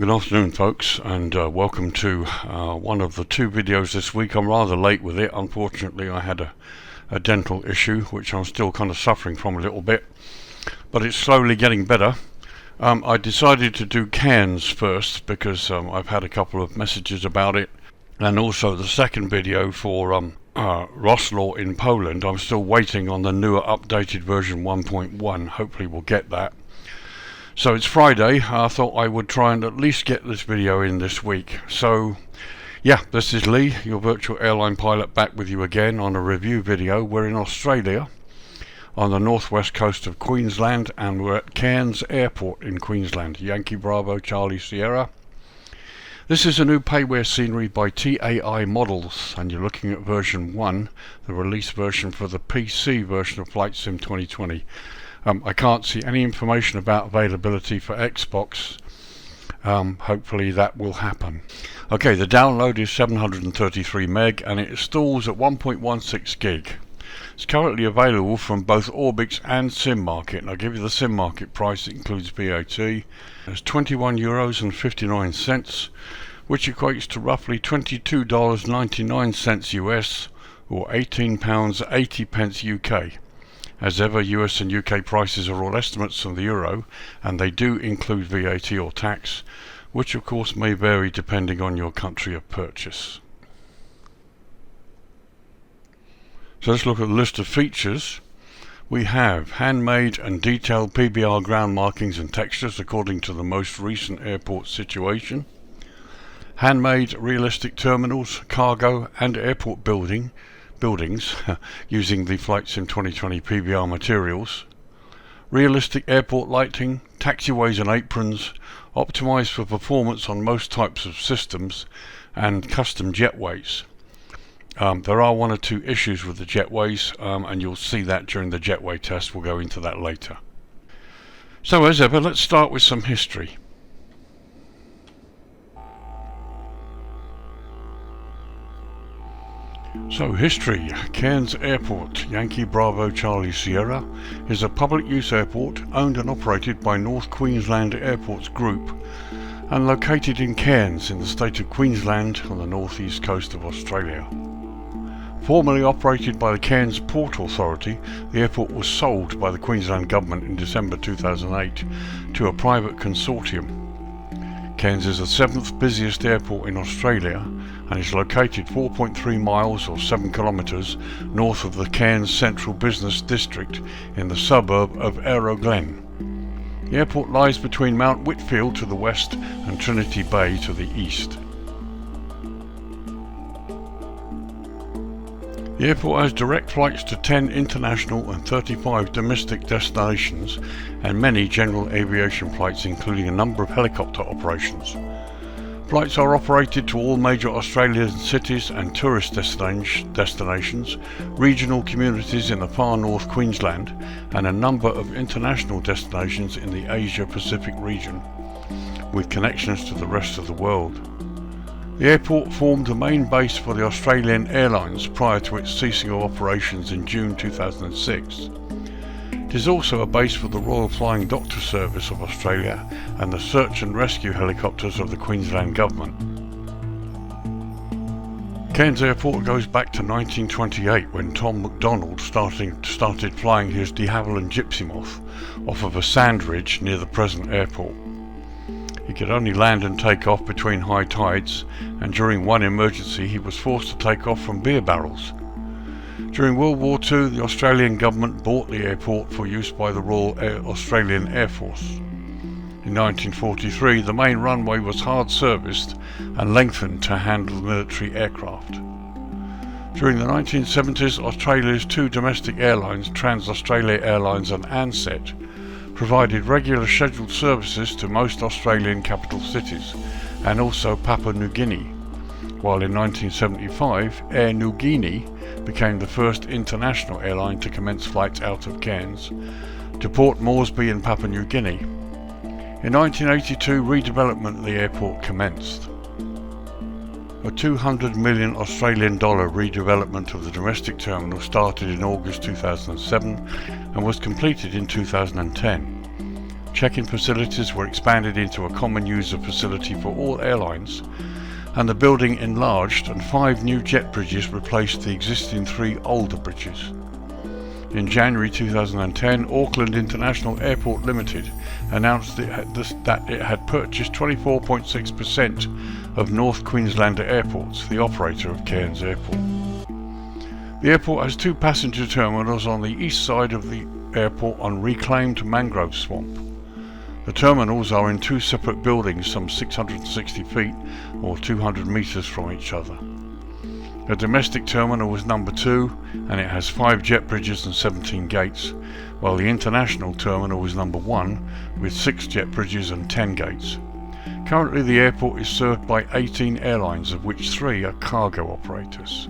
Good afternoon, folks, and welcome to one of the two videos this week. I'm rather late with it. Unfortunately, I had a dental issue, which I'm still kind of suffering from a little bit, but it's slowly getting better. I decided to do CAIRNS first because I've had a couple of messages about it, and also the second video for Roslaw in Poland. I'm still waiting on the newer updated version 1.1. Hopefully we'll get that. So it's Friday. I thought I would try and at least get this video in this week. So yeah, this is Lee, your virtual airline pilot, back with you again on a review video. We're in Australia on the northwest coast of Queensland, and we're at CAIRNS Airport in Queensland. Yankee Bravo Charlie Sierra. This is a new payware scenery by TAI Models, and you're looking at version 1, the release version for the PC version of Flight Sim 2020. I can't see any information about availability for Xbox. Hopefully that will happen. Okay, the download is 733 meg and it installs at 1.16 gig. It's currently available from both ORBX and SIMMARKET, and I'll give you the SIMMARKET price. It includes VAT. It's €21.59, which equates to roughly $22.99 US, or £18.80 UK. As ever, US and UK prices are all estimates from the euro, and they do include VAT or tax, which of course may vary depending on your country of purchase. So let's look at the list of features. We have handmade and detailed PBR ground markings and textures according to the most recent airport situation. Handmade realistic terminals, cargo and airport buildings using the Flight Sim 2020 PBR materials. Realistic airport lighting, taxiways and aprons, optimised for performance on most types of systems, and custom jetways. There are one or two issues with the jetways, and you'll see that during the JETWAY test. We'll go into that later. So as ever, let's start with some history. So history. CAIRNS Airport, Yankee Bravo Charlie Sierra, is a public use airport owned and operated by North Queensland Airports Group and located in Cairns in the state of Queensland on the northeast coast of Australia. Formerly operated by the Cairns Port Authority, the airport was sold by the Queensland Government in December 2008 to a private consortium. Cairns is the 7th busiest airport in Australia and is located 4.3 miles or 7 kilometres north of the Cairns Central Business District in the suburb of Aeroglen. The airport lies between Mount Whitfield to the west and Trinity Bay to the east. The airport has direct flights to 10 international and 35 domestic destinations and many general aviation flights, including a number of helicopter operations. Flights are operated to all major Australian cities and tourist destinations, regional communities in the far north Queensland, and a number of international destinations in the Asia-Pacific region, with connections to the rest of the world. The airport formed the main base for the Australian Airlines prior to its ceasing of operations in June 2006. It is also a base for the Royal Flying Doctor Service of Australia and the search and rescue helicopters of the Queensland Government. CAIRNS Airport goes back to 1928 when Tom McDonald started flying his de Havilland Gypsy Moth off of a sand ridge near the present airport. He could only land and take off between high tides, and during one emergency he was forced to take off from beer barrels. During World War II, the Australian government bought the airport for use by the Royal Australian Air Force. In 1943, the main runway was hard serviced and lengthened to handle military aircraft. During the 1970s, Australia's two domestic airlines, Trans-Australia Airlines and Ansett, provided regular scheduled services to most Australian capital cities and also Papua New Guinea, while in 1975 Air Niugini became the first international airline to commence flights out of Cairns to Port Moresby in Papua New Guinea. In 1982 redevelopment of the airport commenced. A $200 million Australian redevelopment of the domestic terminal started in August 2007 and was completed in 2010. Check-in facilities were expanded into a common user facility for all airlines, and the building enlarged and 5 new jet bridges replaced the existing 3 older bridges. In January 2010, Auckland International Airport Limited announced that it had purchased 24.6% of North Queensland Airports, the operator of Cairns Airport. The airport has 2 passenger terminals on the east side of the airport on reclaimed mangrove swamp. The terminals are in 2 separate buildings some 660 feet or 200 metres from each other. The domestic terminal was number 2 and it has 5 jet bridges and 17 gates, while the international terminal was number 1 with 6 jet bridges and 10 gates. Currently the airport is served by 18 airlines, of which 3 are cargo operators.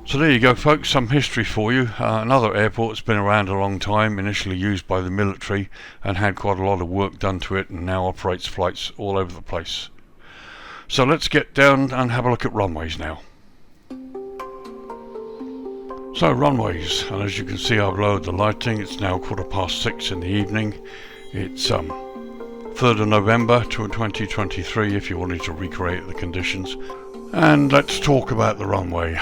So there you go folks, some history for you. Another airport that's been around a long time, initially used by the military and had quite a lot of work done to it, and now operates flights all over the place. So let's get down and have a look at runways now. So runways, and as you can see I've lowered the lighting. It's now 6:15 in the evening. It's 3rd of November 2023 if you wanted to recreate the conditions. And let's talk about the runway.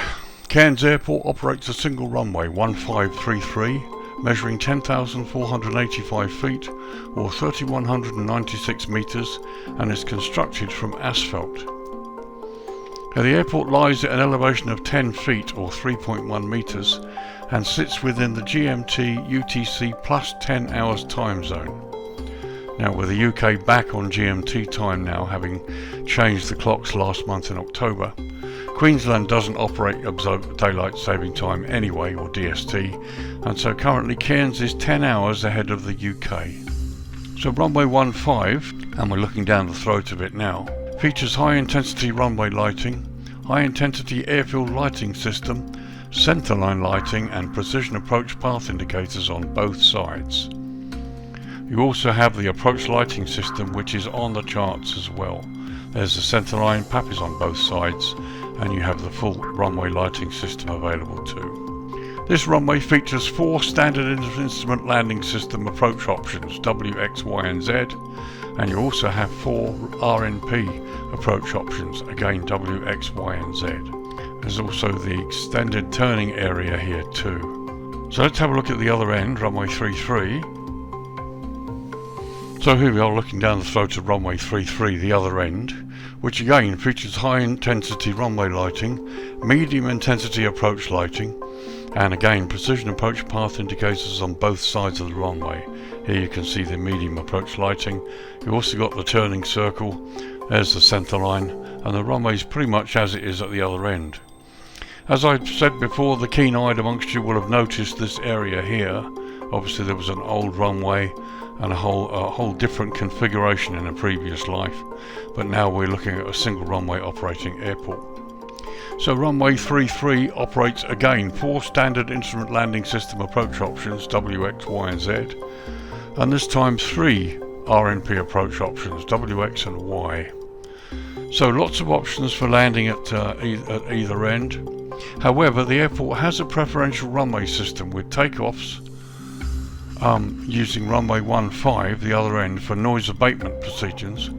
Cairns Airport operates a single runway 1533 measuring 10,485 feet or 3,196 metres and is constructed from asphalt. Now, the airport lies at an elevation of 10 feet or 3.1 metres and sits within the GMT UTC plus 10 hours time zone. Now, with the UK back on GMT time now, having changed the clocks last month in October, Queensland doesn't operate daylight saving time anyway, or DST, and so currently Cairns is 10 hours ahead of the UK. So runway 15, and we're looking down the throat of it now, features high intensity runway lighting, high intensity airfield lighting system, centerline lighting and precision approach path indicators on both sides. You also have the approach lighting system, which is on the charts as well. There's the centerline, PAP is on both sides, and you have the full runway lighting system available too. This runway features 4 standard instrument landing system approach options, W, X, Y and Z, and you also have 4 RNP approach options, again W, X, Y and Z. There's also the extended turning area here too. So let's have a look at the other end, runway 33. So here we are looking down the throat of runway 33, the other end, which again features high intensity runway lighting, medium intensity approach lighting, and again precision approach path indicators on both sides of the runway. Here you can see the medium approach lighting. You've also got the turning circle, there's the centre line, and the runway is pretty much as it is at the other end. As I said before, the keen-eyed amongst you will have noticed this area here. Obviously there was an old runway and a whole different configuration in a previous life, but now we're looking at a single runway operating airport. So runway 33 operates again 4 standard instrument landing system approach options, W, X, Y and Z, and this time 3 RNP approach options, W, X and Y. So lots of options for landing at either end. However, the airport has a preferential runway system with takeoffs using runway 15, the other end, for noise abatement procedures,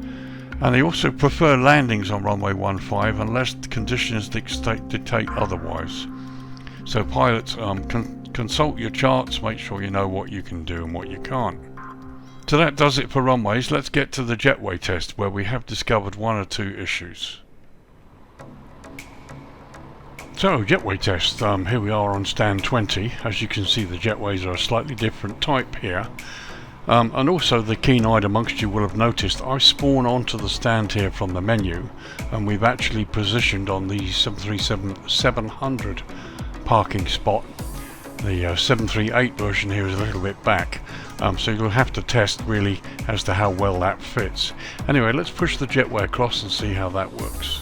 and they also prefer landings on runway 15 unless the conditions dictate otherwise. So pilots consult your charts, make sure you know what you can do and what you can't. So that does it for runways. Let's get to the JETWAY test, where we have discovered 1 or 2 issues. So, JETWAY test, here we are on stand 20. As you can see, the jetways are a slightly different type here. And also the keen-eyed amongst you will have noticed I spawn onto the stand here from the menu, and we've actually positioned on the 737-700 parking spot. The 738 version here is a little bit back, so you'll have to test really as to how well that fits. Anyway, let's push the JETWAY across and see how that works.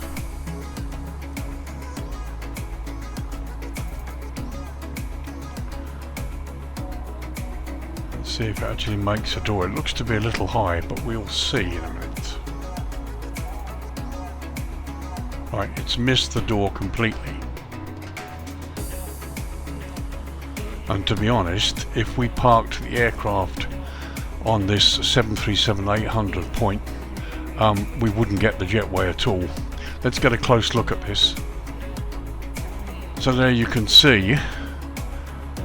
See if it actually makes a door. It looks to be a little high, but we'll see in a minute. Right, it's missed the door completely. And to be honest, if we parked the aircraft on this 737-800 point, we wouldn't get the jetway at all. Let's get a close look at this. So there you can see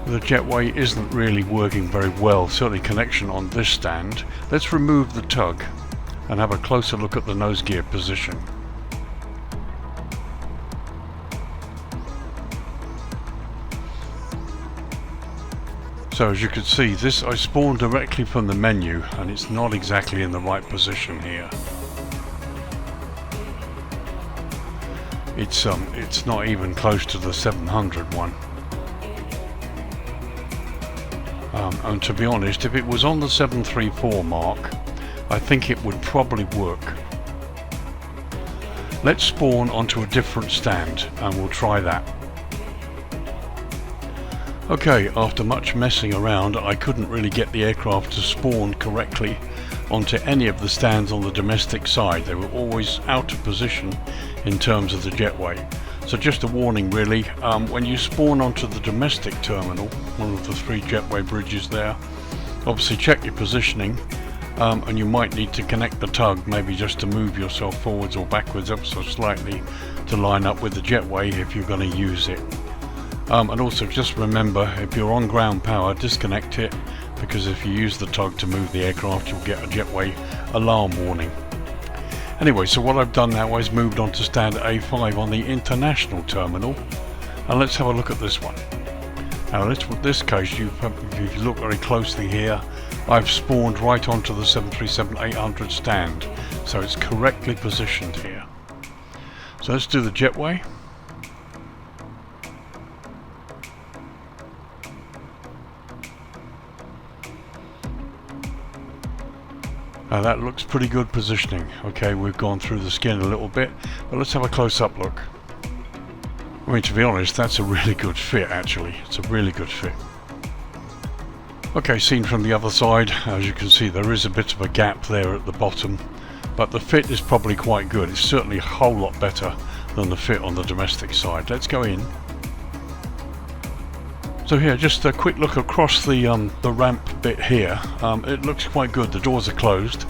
the jetway isn't really working very well, certainly connection on this stand. Let's remove the tug and have a closer look at the nose gear position. So as you can see, this I spawned directly from the menu and it's not exactly in the right position here. It's not even close to the 700 one. And to be honest, if it was on the 734 mark, I think it would probably work. Let's spawn onto a different stand and we'll try that. Okay, after much messing around, I couldn't really get the aircraft to spawn correctly onto any of the stands on the domestic side. They were always out of position in terms of the jetway. So just a warning really, when you spawn onto the domestic terminal, one of the 3 jetway bridges there, obviously check your positioning, and you might need to connect the tug, maybe just to move yourself forwards or backwards ever so slightly to line up with the jetway if you're going to use it. And also just remember, if you're on ground power, disconnect it, because if you use the tug to move the aircraft, you'll get a jetway alarm warning. Anyway, so what I've done now is moved on to stand A5 on the international terminal, and let's have a look at this one. Now in this case, if you look very closely here, I've spawned right onto the 737-800 stand, so it's correctly positioned here. So let's do the jetway. That looks pretty good positioning. Okay, we've gone through the skin a little bit, but let's have a close-up look. I mean, to be honest, that's a really good fit actually. It's a really good fit. Okay, seen from the other side, as you can see, there is a bit of a gap there at the bottom, but the fit is probably quite good. It's certainly a whole lot better than the fit on the domestic side. Let's go in. So here, just a quick look across the ramp bit here. It looks quite good. The doors are closed.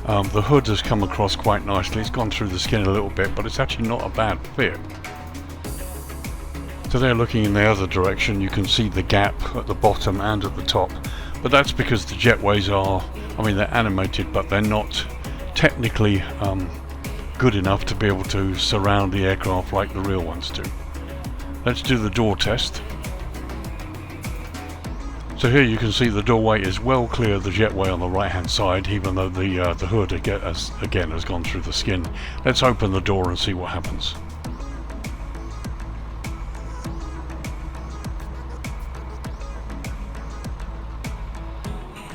The hood has come across quite nicely. It's gone through the skin a little bit, but it's actually not a bad fit. So there, looking in the other direction, you can see the gap at the bottom and at the top. But that's because the jetways are, I mean, they're animated, but they're not technically good enough to be able to surround the aircraft like the real ones do. Let's do the door test. So here you can see the doorway is well clear of the jetway on the right hand side, even though the hood again has gone through the skin. Let's open the door and see what happens.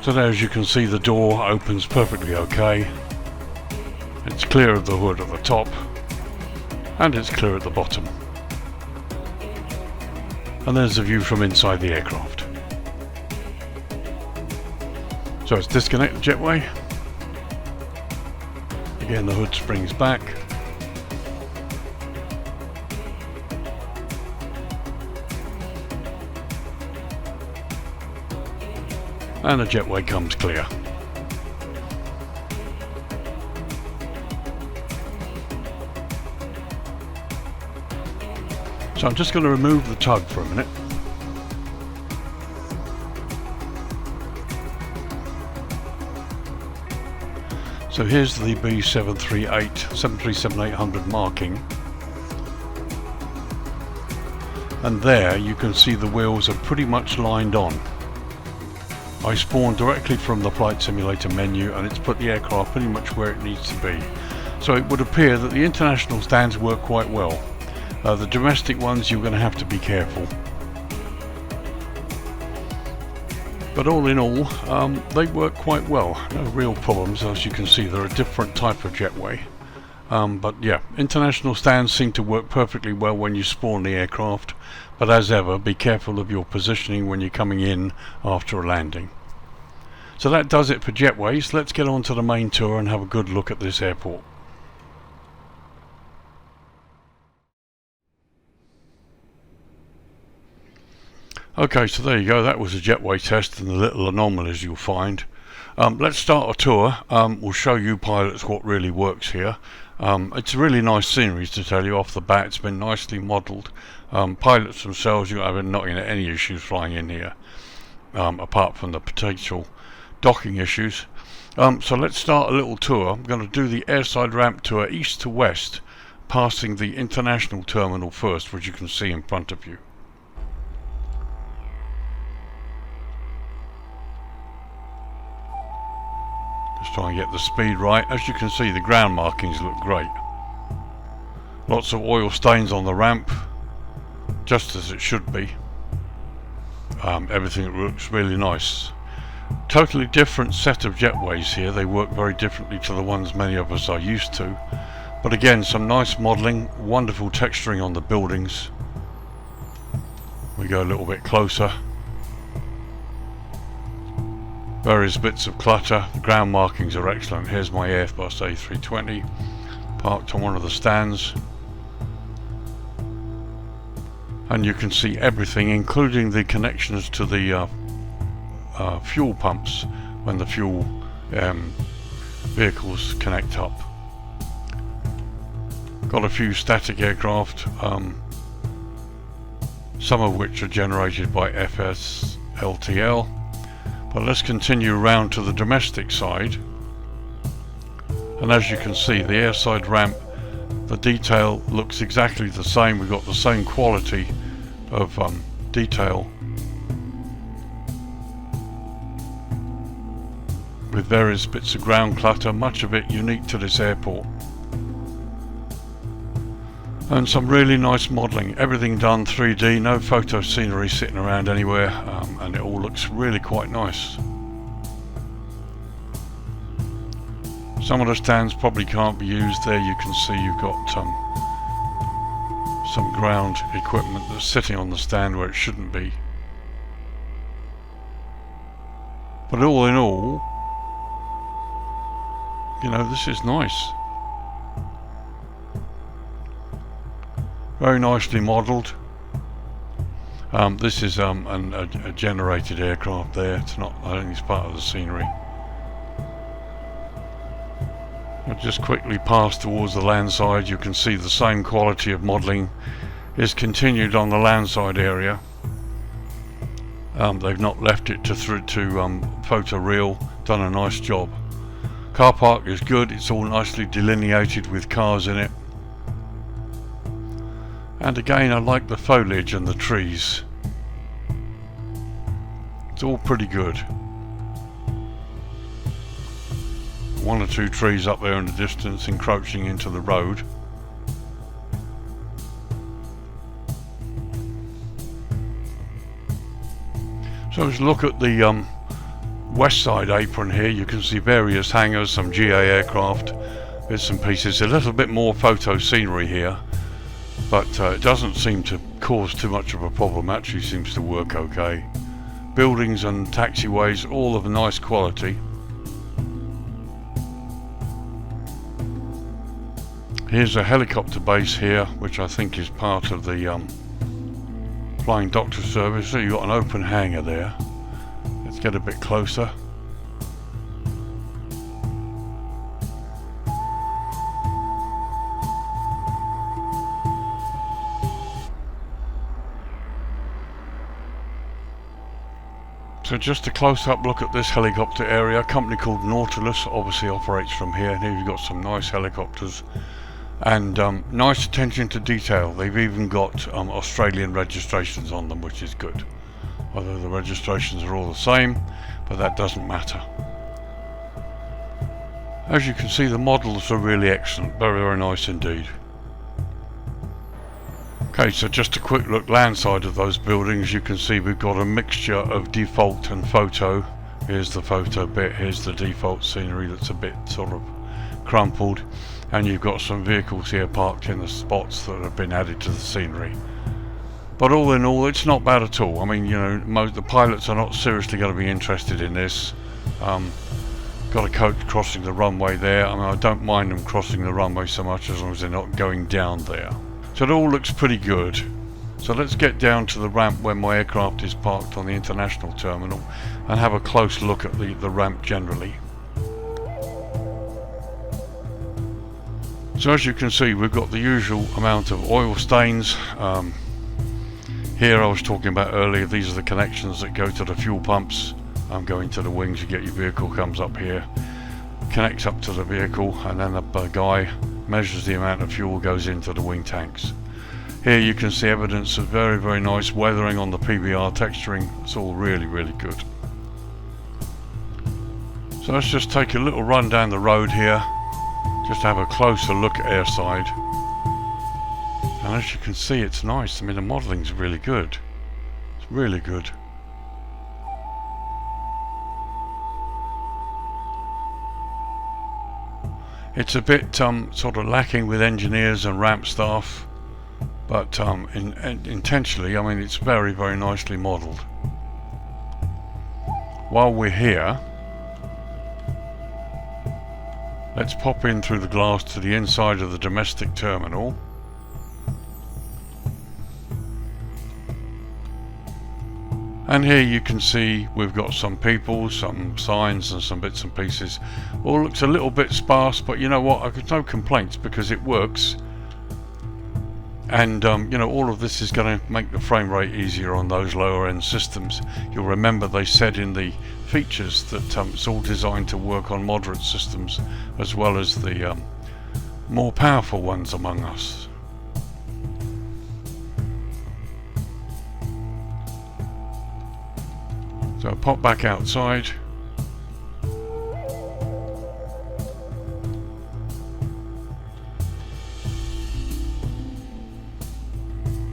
So there, as you can see, the door opens perfectly okay. It's clear of the hood at the top and it's clear at the bottom. And there's a view from inside the aircraft. So let's disconnect the jetway. Again, the hood springs back. And the jetway comes clear. So I'm just going to remove the tug for a minute. So here's the B737-800 marking, and there you can see the wheels are pretty much lined on. I spawned directly from the flight simulator menu and it's put the aircraft pretty much where it needs to be. So it would appear that the international stands work quite well. The domestic ones, you're going to have to be careful. But all in all, they work quite well. No real problems. As you can see, they're a different type of jetway. But yeah, international stands seem to work perfectly well when you spawn the aircraft. But as ever, be careful of your positioning when you're coming in after a landing. So that does it for jetways. Let's get on to the main tour and have a good look at this airport. Okay, so there you go. That was a jetway test and the little anomalies you'll find. Let's start a tour. We'll show you pilots what really works here. It's really nice scenery, to tell you off the bat. It's been nicely modelled. Pilots themselves, you're not going to have any issues flying in here, apart from the potential docking issues. So let's start a little tour. I'm going to do the airside ramp tour east to west, passing the international terminal first, which you can see in front of you. Just try and get the speed right. As you can see, the ground markings look great. Lots of oil stains on the ramp, just as it should be. Everything looks really nice. Totally different set of jetways here. They work very differently to the ones many of us are used to. But again, some nice modelling, wonderful texturing on the buildings. We go a little bit closer. Various bits of clutter. The ground markings are excellent. Here's my Airbus A320 parked on one of the stands. And you can see everything, including the connections to the fuel pumps when the fuel vehicles connect up. Got a few static aircraft, some of which are generated by FSLTL. But let's continue around to the domestic side. And as you can see, the airside ramp, the detail looks exactly the same. We've got the same quality of detail, with various bits of ground clutter, much of it unique to this airport. And some really nice modelling, everything done 3D, no photo scenery sitting around anywhere, and it all looks really quite nice. Some of the stands probably can't be used. There you can see you've got some ground equipment that's sitting on the stand where it shouldn't be. But all in all, you know, this is nice. Very nicely modelled. This is a generated aircraft there. It's not, I don't think it's part of the scenery. I'll just quickly pass towards the land side. You can see the same quality of modelling is continued on the land side area. They've not left it to photoreal, done a nice job. Car park is good, it's all nicely delineated with cars in it. And again, I like the foliage and the trees. It's all pretty good. One or two trees up there in the distance encroaching into the road. So let's look at the west side apron here. You can see various hangars, some GA aircraft, bits and pieces. A little bit more photo scenery here, but it doesn't seem to cause too much of a problem. Actually seems to work okay. Buildings and taxiways, all of nice quality. Here's a helicopter base here, which I think is part of the Flying Doctor Service. So you've got an open hangar there. Let's get a bit closer. So just a close-up look at this helicopter area. A company called Nautilus obviously operates from here. And here you've got some nice helicopters. And nice attention to detail. They've even got Australian registrations on them, which is good. Although the registrations are all the same, but that doesn't matter. As you can see, the models are really excellent. Very, very nice indeed. Okay, so just a quick look landside of those buildings. You can see we've got a mixture of default and photo. Here's the photo bit, here's the default scenery that's a bit sort of crumpled. And you've got some vehicles here parked in the spots that have been added to the scenery. But all in all, it's not bad at all. I mean, you know, the pilots are not seriously going to be interested in this. Got a coach crossing the runway there. I mean, I don't mind them crossing the runway so much as long as they're not going down there. So it all looks pretty good. So let's get down to the ramp where my aircraft is parked on the international terminal and have a close look at the ramp generally. So as you can see, we've got the usual amount of oil stains. Here I was talking about earlier, these are the connections that go to the fuel pumps. Going to the wings, you get your vehicle comes up here, connects up to the vehicle, and then a guy measures the amount of fuel goes into the wing tanks. Here you can see evidence of very nice weathering on the PBR texturing. It's all really good. So let's just take a little run down the road here, just have a closer look at airside. And as you can see, it's nice. I mean, the modelling's really good. It's really good. It's a bit sort of lacking with engineers and ramp staff, but intentionally, I mean, it's very nicely modelled. While we're here, let's pop in through the glass to the inside of the domestic terminal. And here you can see we've got some people, some signs and some bits and pieces. All looks a little bit sparse, but you know what, I've got no complaints because it works. And you know, all of this is going to make the frame rate easier on those lower end systems. You'll remember they said in the features that it's all designed to work on moderate systems as well as the more powerful ones among us. So pop back outside.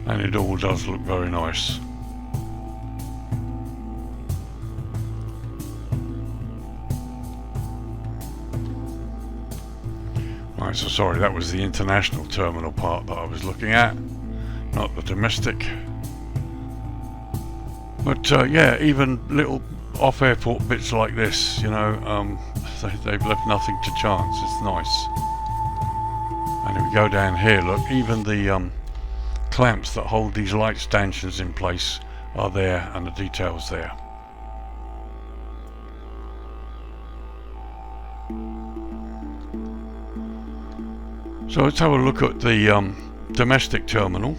And it all does look very nice. Right, so sorry, that was the international terminal part that I was looking at, not the domestic. But yeah, even little off-airport bits like this, you know, they've left nothing to chance. It's nice. And if we go down here, look, even the clamps that hold these light stanchions in place are there, and the details there. So let's have a look at the domestic terminal.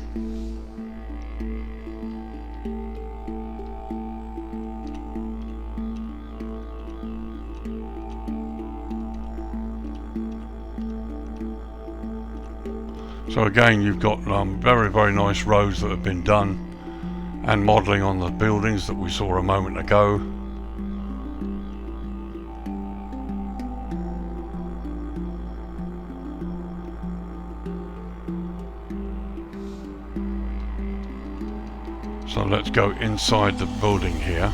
So again, you've got very nice roads that have been done and modelling on the buildings that we saw a moment ago. So let's go inside the building here.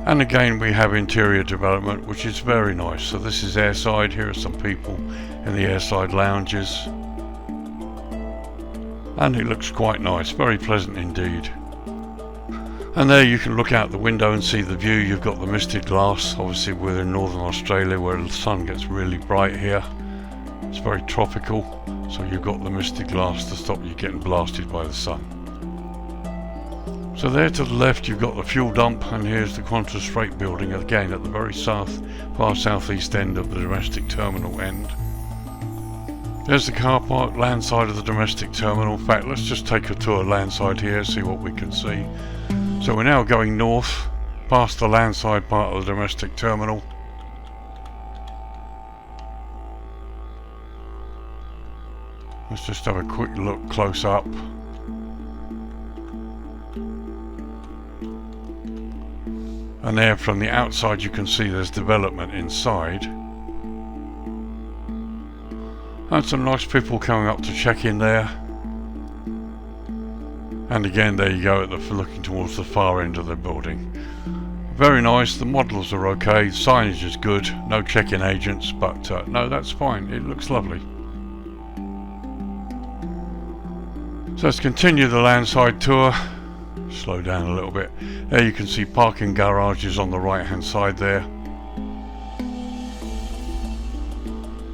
And again, we have interior development, which is very nice. So this is airside. Here are some people in the airside lounges. And it looks quite nice, very pleasant indeed. And there you can look out the window and see the view. You've got the misted glass. Obviously we're in Northern Australia where the sun gets really bright here. It's very tropical, so you've got the misted glass to stop you getting blasted by the sun. So there to the left you've got the fuel dump, and here's the QANTAS freight building, again at the very far southeast end of the domestic terminal end. There's the car park, land side of the domestic terminal. In fact, let's just take a tour landside here, see what we can see. So we're now going north, past the landside part of the domestic terminal. Let's just have a quick look close up. And there from the outside you can see there's development inside. And some nice people coming up to check in there. And again, there you go, looking towards the far end of the building. Very nice, the models are okay, signage is good, no check-in agents, but no, that's fine, it looks lovely. So let's continue the landside tour. Slow down a little bit. There you can see parking garages on the right hand side there.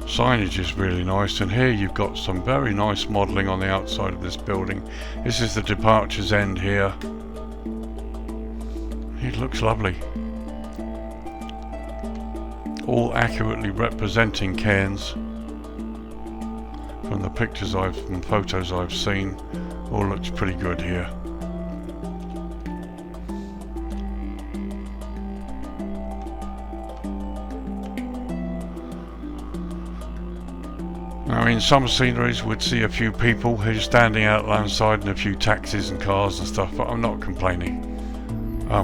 Signage is really nice, and here you've got some very nice modelling on the outside of this building. This is the departures end here. It looks lovely. All accurately representing cairns. From the pictures and photos I've seen, all looks pretty good here. Now in some sceneries we'd see a few people who are standing out alongside and a few taxis and cars and stuff, but I'm not complaining.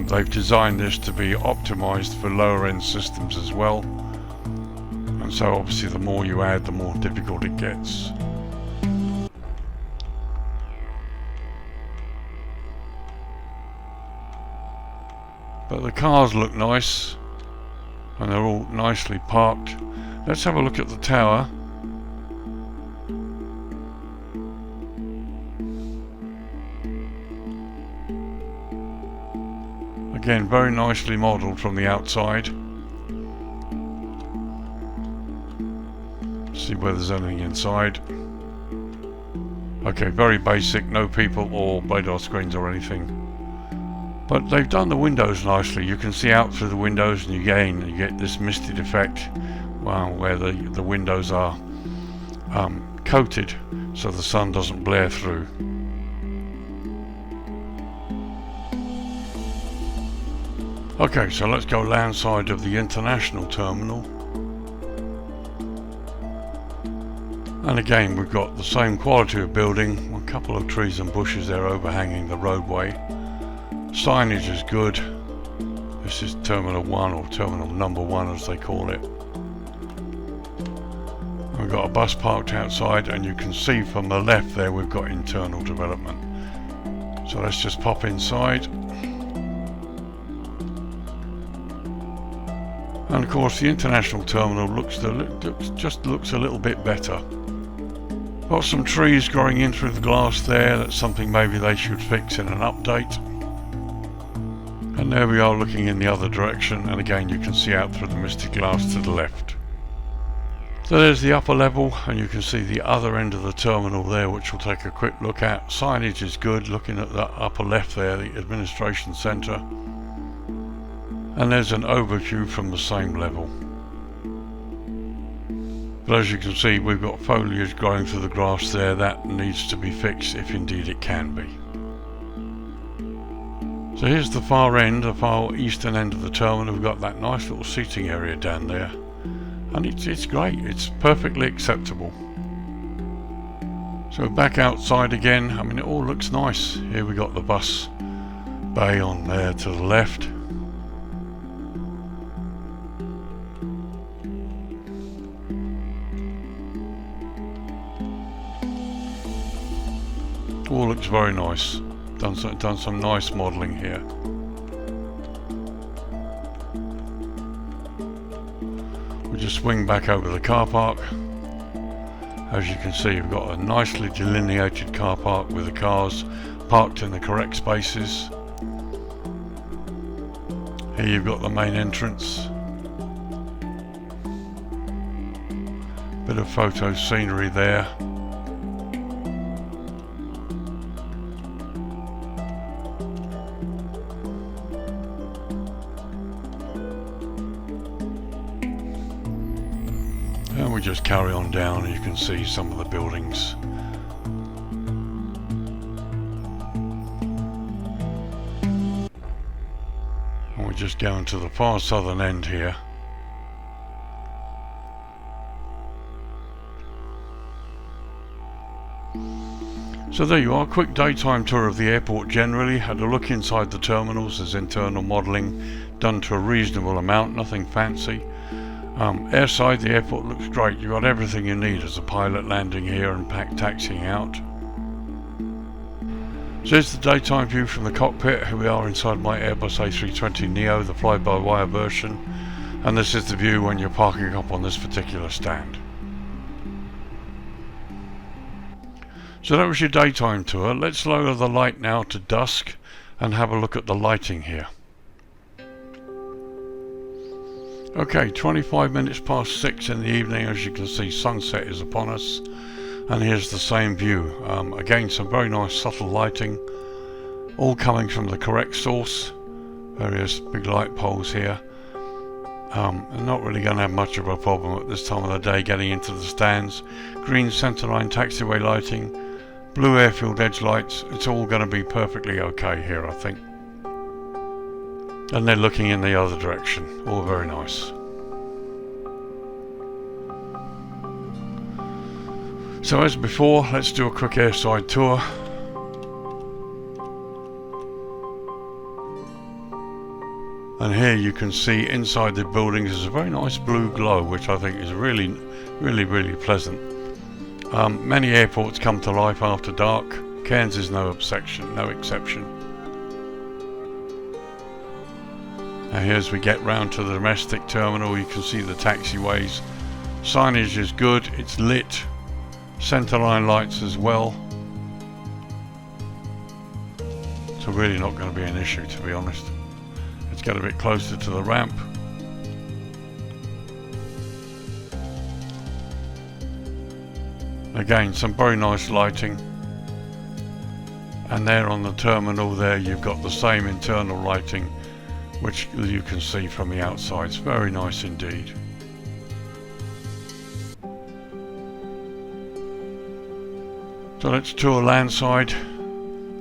They've designed this to be optimised for lower end systems as well, and so obviously the more you add, the more difficult it gets. But the cars look nice and they're all nicely parked. Let's have a look at the tower. Again, very nicely modelled from the outside. See whether there's anything inside. Okay, very basic, no people or radar screens or anything. But they've done the windows nicely. You can see out through the windows, and you get this misted effect, well, where the windows are coated so the sun doesn't blare through. Okay, so let's go landside of the international terminal. And again, we've got the same quality of building, a couple of trees and bushes there overhanging the roadway. Signage is good. This is Terminal 1, or Terminal Number 1 as they call it. We've got a bus parked outside, and you can see from the left there we've got internal development. So let's just pop inside. And of course the international terminal looks a little bit better. Got some trees growing in through the glass there. That's something maybe they should fix in an update. And there we are looking in the other direction, and again you can see out through the misty glass to the left. So there's the upper level, and you can see the other end of the terminal there, which we'll take a quick look at. Signage is good, looking at the upper left there, the administration centre. And there's an overview from the same level. But as you can see, we've got foliage growing through the grass there. That needs to be fixed, if indeed it can be. So here's the far end, the far eastern end of the terminal. We've got that nice little seating area down there, and it's great. It's perfectly acceptable. So back outside again. I mean, it all looks nice. Here we got the bus bay on there to the left. All looks very nice. Done some nice modelling here. We'll just swing back over the car park. As you can see, we've got a nicely delineated car park with the cars parked in the correct spaces. Here you've got the main entrance. Bit of photo scenery there. And we just carry on down, and you can see some of the buildings. And we're just going to the far southern end here. So there you are, quick daytime tour of the airport generally. Had a look inside the terminals. There's internal modelling done to a reasonable amount, nothing fancy. Airside, the airport looks great. You've got everything you need as a pilot landing here and taxiing out. So here's the daytime view from the cockpit. Here we are inside my Airbus A320neo, the fly-by-wire version. And this is the view when you're parking up on this particular stand. So that was your daytime tour. Let's lower the light now to dusk and have a look at the lighting here. Okay, 25 minutes past 6 in the evening. As you can see, sunset is upon us, and here's the same view. Again, some very nice subtle lighting, all coming from the correct source. Various big light poles here. I'm not really going to have much of a problem at this time of the day getting into the stands. Green centerline taxiway lighting, blue airfield edge lights. It's all going to be perfectly okay here, I think. And they're looking in the other direction. All very nice. So as before, let's do a quick airside tour. And here you can see inside the buildings there's a very nice blue glow, which I think is really pleasant. Many airports come to life after dark. Cairns is no exception. And here as we get round to the domestic terminal, you can see the taxiways. Signage is good, it's lit. Centerline lights as well. So really not going to be an issue, to be honest. Let's get a bit closer to the ramp. Again, some very nice lighting. And there on the terminal there you've got the same internal lighting, which you can see from the outside. It's very nice indeed. So let's tour landside.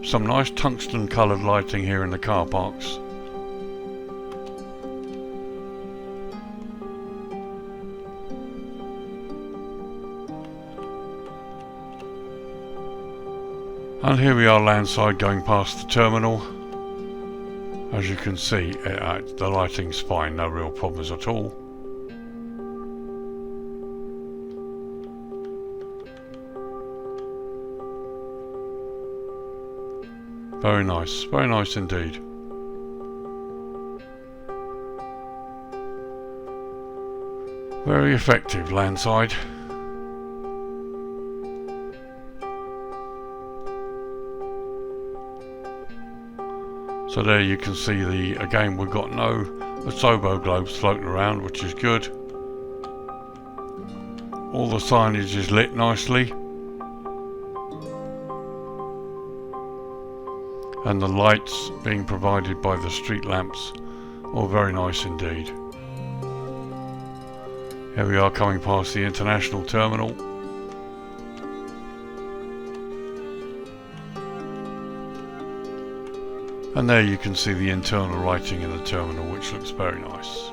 Some nice tungsten coloured lighting here in the car parks. And here we are landside going past the terminal. As you can see, the lighting's fine, no real problems at all. Very nice indeed. Very effective landside. So there you can see again we've got no Asobo globes floating around, which is good. All the signage is lit nicely. And the lights being provided by the street lamps, all very nice indeed. Here we are coming past the international terminal. And there you can see the internal lighting in the terminal, which looks very nice.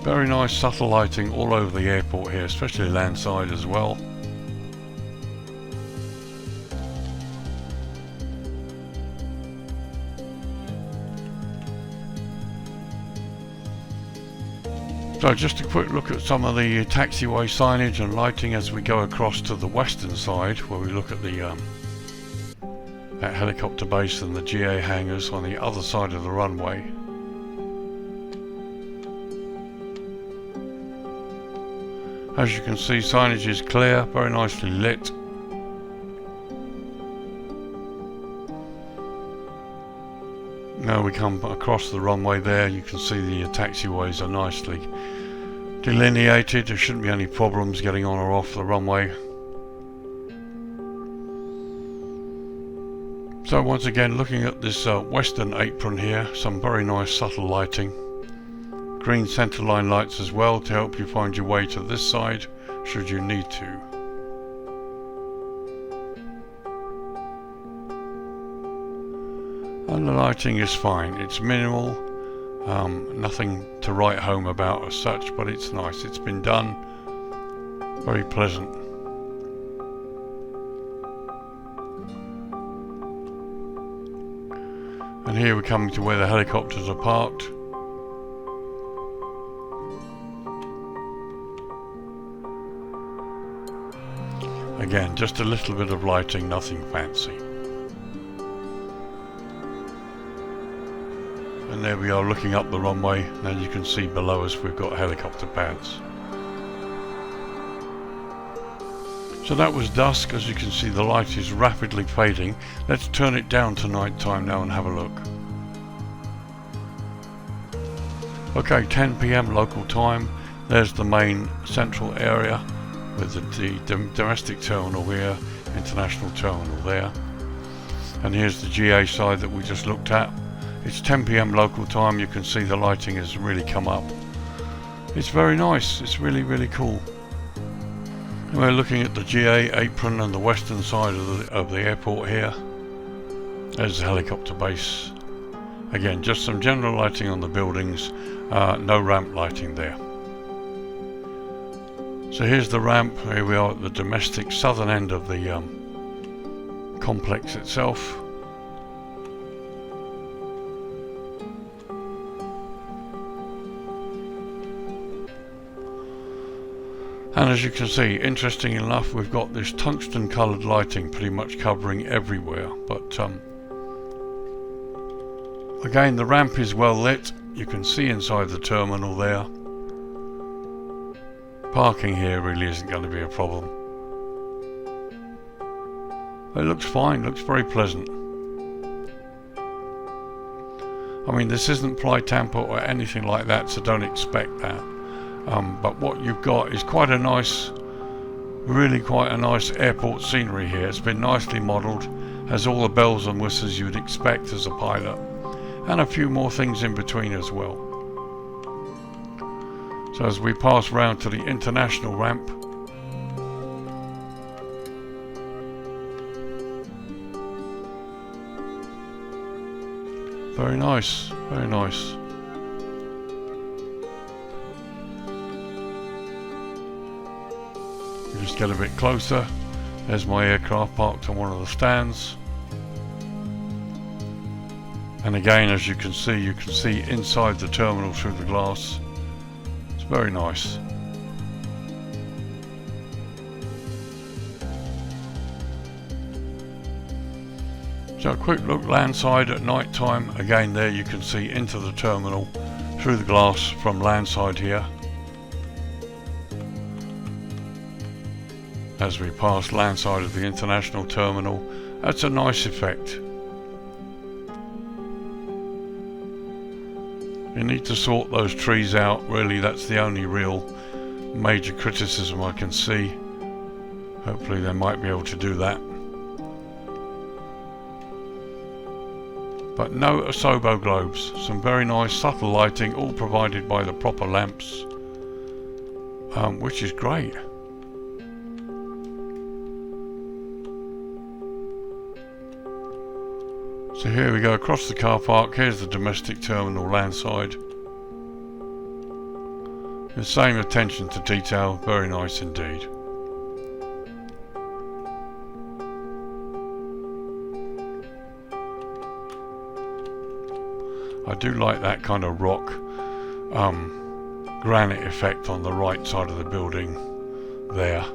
Very nice subtle lighting all over the airport here, especially landside as well. So just a quick look at some of the taxiway signage and lighting as we go across to the western side, where we look at that helicopter base and the GA hangars on the other side of the runway. As you can see, signage is clear, very nicely lit. Now we come across the runway there, you can see the taxiways are nicely delineated. There shouldn't be any problems getting on or off the runway. So once again, looking at this western apron here, some very nice subtle lighting. Green centerline lights as well to help you find your way to this side should you need to. And the lighting is fine, it's minimal, nothing to write home about as such, but it's nice, it's been done, very pleasant. And here we're coming to where the helicopters are parked. Again, just a little bit of lighting, nothing fancy. And there we are looking up the runway, and you can see below us we've got helicopter pads. So that was dusk. As you can see, the light is rapidly fading. Let's turn it down to night time now and have a look. Okay, 10 PM local time. There's the main central area with the domestic terminal here, international terminal there. And here's the GA side that we just looked at. It's 10 PM local time. You can see the lighting has really come up. It's very nice. It's really, really cool. We're looking at the GA apron and the western side of the airport here. There's the helicopter base. Again, just some general lighting on the buildings, no ramp lighting there. So here's the ramp. Here we are at the domestic southern end of the complex itself. And as you can see, interesting enough, we've got this tungsten coloured lighting pretty much covering everywhere. But again, the ramp is well lit. You can see inside the terminal there. Parking here really isn't going to be a problem. It looks fine, looks very pleasant. I mean, this isn't FlyTampa or anything like that, so don't expect that. But what you've got is quite a nice, really quite a nice airport scenery here. It's been nicely modelled, has all the bells and whistles you'd expect as a pilot, and a few more things in between as well. So as we pass round to the international ramp, very nice, very nice. Just get a bit closer. There's my aircraft parked on one of the stands. And again, as you can see inside the terminal through the glass. It's very nice. So a quick look landside at night time. Again, there you can see into the terminal through the glass from landside here. As we pass landside of the international terminal, that's a nice effect. You need to sort those trees out, really. That's the only real major criticism I can see. Hopefully they might be able to do that. But no Asobo globes. Some very nice subtle lighting, all provided by the proper lamps, which is great. So here we go across the car park. Here's the domestic terminal landside. The same attention to detail, very nice indeed. I do like that kind of rock granite effect on the right side of the building there.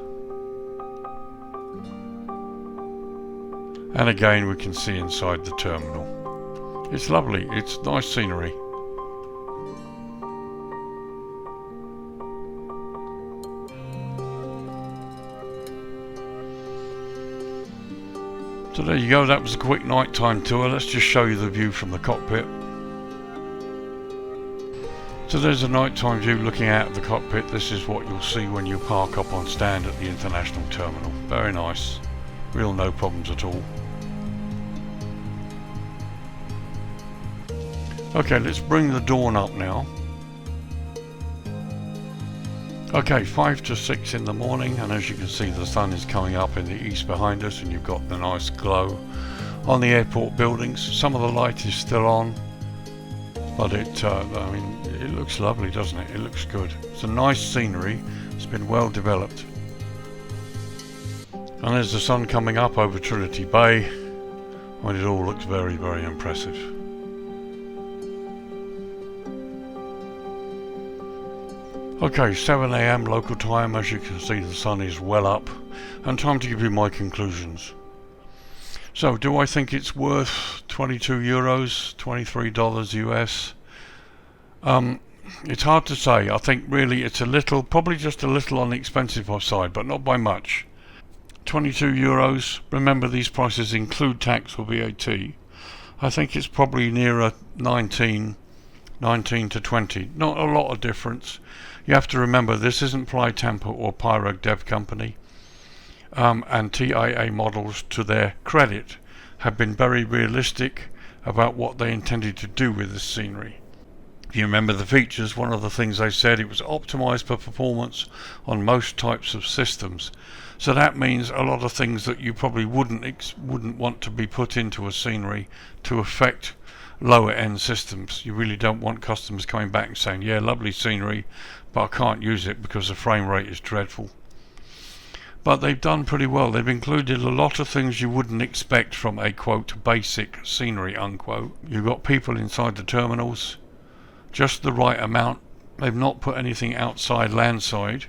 And again, we can see inside the terminal. It's lovely, it's nice scenery. So there you go, that was a quick nighttime tour. Let's just show you the view from the cockpit. So there's a nighttime view looking out of the cockpit. This is what you'll see when you park up on stand at the international terminal. Very nice, real no problems at all. Okay, let's bring the dawn up now. Okay, 5 to 6 in the morning, and as you can see, the sun is coming up in the east behind us, and you've got the nice glow on the airport buildings. Some of the light is still on, but I mean, it looks lovely, doesn't it? It looks good. It's a nice scenery. It's been well developed. And there's the sun coming up over Trinity Bay, and it all looks very, very impressive. Okay, 7 AM local time. As you can see, the sun is well up, and time to give you my conclusions. So, do I think it's worth 22 euros, $23 US? It's hard to say. I think really it's a little, probably just a little on the expensive side, but not by much. €22. Remember, these prices include tax or VAT. I think it's probably nearer 19 to 20. Not a lot of difference. You have to remember, this isn't FlyTampa or Pyro Dev Company. And TAI Models, to their credit, have been very realistic about what they intended to do with this scenery. If you remember the features, one of the things they said, it was optimized for performance on most types of systems. So that means a lot of things that you probably wouldn't want to be put into a scenery to affect lower end systems. You really don't want customers coming back and saying, yeah, lovely scenery, but I can't use it because the frame rate is dreadful. But they've done pretty well. They've included a lot of things you wouldn't expect from a, quote, basic scenery, unquote. You've got people inside the terminals, just the right amount. They've not put anything outside landside,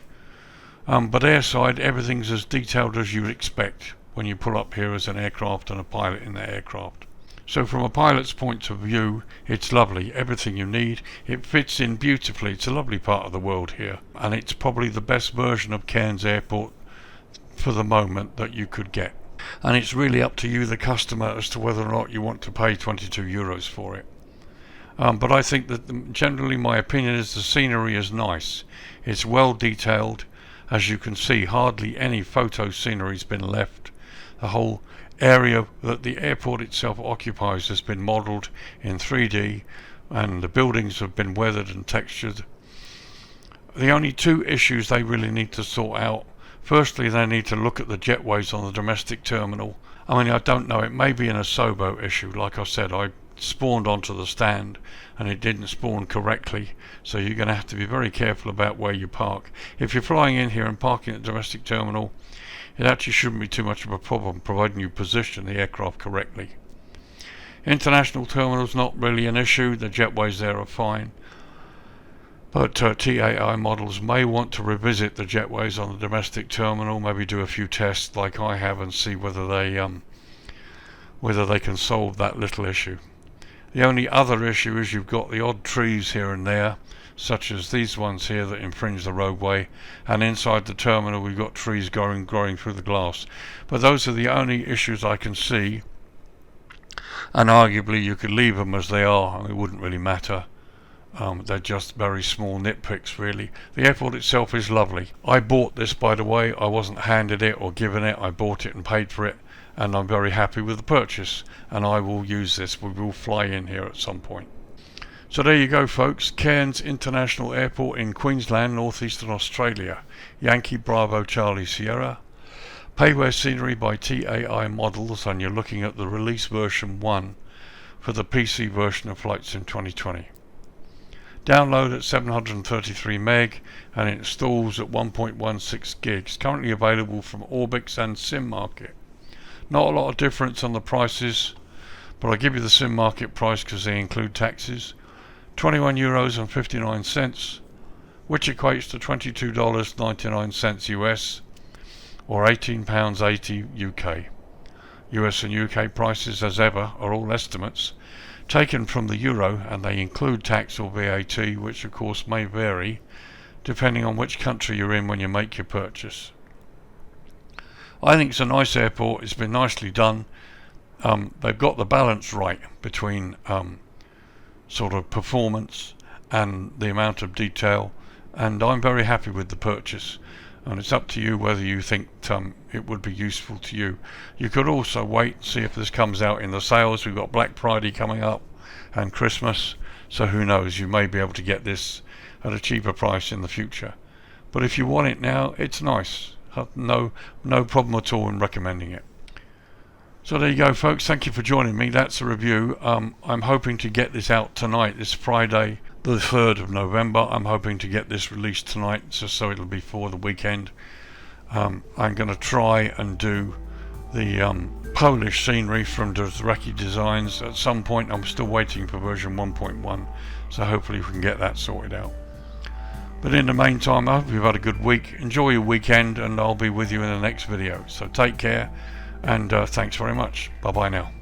but airside, everything's as detailed as you'd expect when you pull up here as an aircraft and a pilot in the aircraft. So from a pilot's point of view, it's lovely, everything you need. It fits in beautifully. It's a lovely part of the world here, and it's probably the best version of Cairns Airport for the moment that you could get. And it's really up to you, the customer, as to whether or not you want to pay €22 for it. But I think that generally my opinion is the scenery is nice. It's well detailed. As you can see, hardly any photo scenery has been left. The whole area that the airport itself occupies has been modelled in 3D, and the buildings have been weathered and textured. The only two issues they really need to sort out: firstly, they need to look at the jetways on the domestic terminal. I mean, I don't know, it may be an ASOBO issue. Like I said, I spawned onto the stand and it didn't spawn correctly, so you're going to have to be very careful about where you park. If you're flying in here and parking at the domestic terminal, it actually shouldn't be too much of a problem, providing you position the aircraft correctly. International terminals, not really an issue. The jetways there are fine. But TAI Models may want to revisit the jetways on the domestic terminal, maybe do a few tests like I have and see whether they can solve that little issue. The only other issue is you've got the odd trees here and there, such as these ones here that infringe the roadway, and inside the terminal we've got trees growing through the glass. But those are the only issues I can see, and arguably you could leave them as they are and it wouldn't really matter. They're just very small nitpicks, really. The airport itself is lovely. I bought this, by the way. I wasn't handed it or given it. I bought it and paid for it, and I'm very happy with the purchase, and I will use this. We will fly in here at some point. So there you go, folks. Cairns International Airport in Queensland, northeastern Australia. Yankee Bravo Charlie Sierra. Payware scenery by TAI Models, and you're looking at the release version 1 for the PC version of Flight Sim 2020. Download at 733 meg and it installs at 1.16 gigs. Currently available from ORBX and SIMMARKET. Not a lot of difference on the prices, but I'll give you the SIMMARKET price because they include taxes. €21.59, which equates to $22.99 US, or £18.80 UK. US and UK prices, as ever, are all estimates taken from the euro, and they include tax or VAT, which of course may vary depending on which country you're in when you make your purchase. I think it's a nice airport. It's been nicely done. They've got the balance right between sort of performance and the amount of detail, and I'm very happy with the purchase. And it's up to you whether you think it would be useful to you. You could also wait and see if this comes out in the sales. We've got Black Friday coming up and Christmas, so who knows, you may be able to get this at a cheaper price in the future. But if you want it now, it's nice. No problem at all in recommending it. So there you go, folks. Thank you for joining me. That's a review. I'm hoping to get this out tonight, this Friday, the 3rd of November. I'm hoping to get this released tonight, just so it'll be for the weekend. I'm going to try and do the Polish scenery from Zreki Designs at some point. I'm still waiting for version 1.1, so hopefully we can get that sorted out. But in the meantime, I hope you've had a good week. Enjoy your weekend, and I'll be with you in the next video. So take care, and thanks very much. Bye bye now.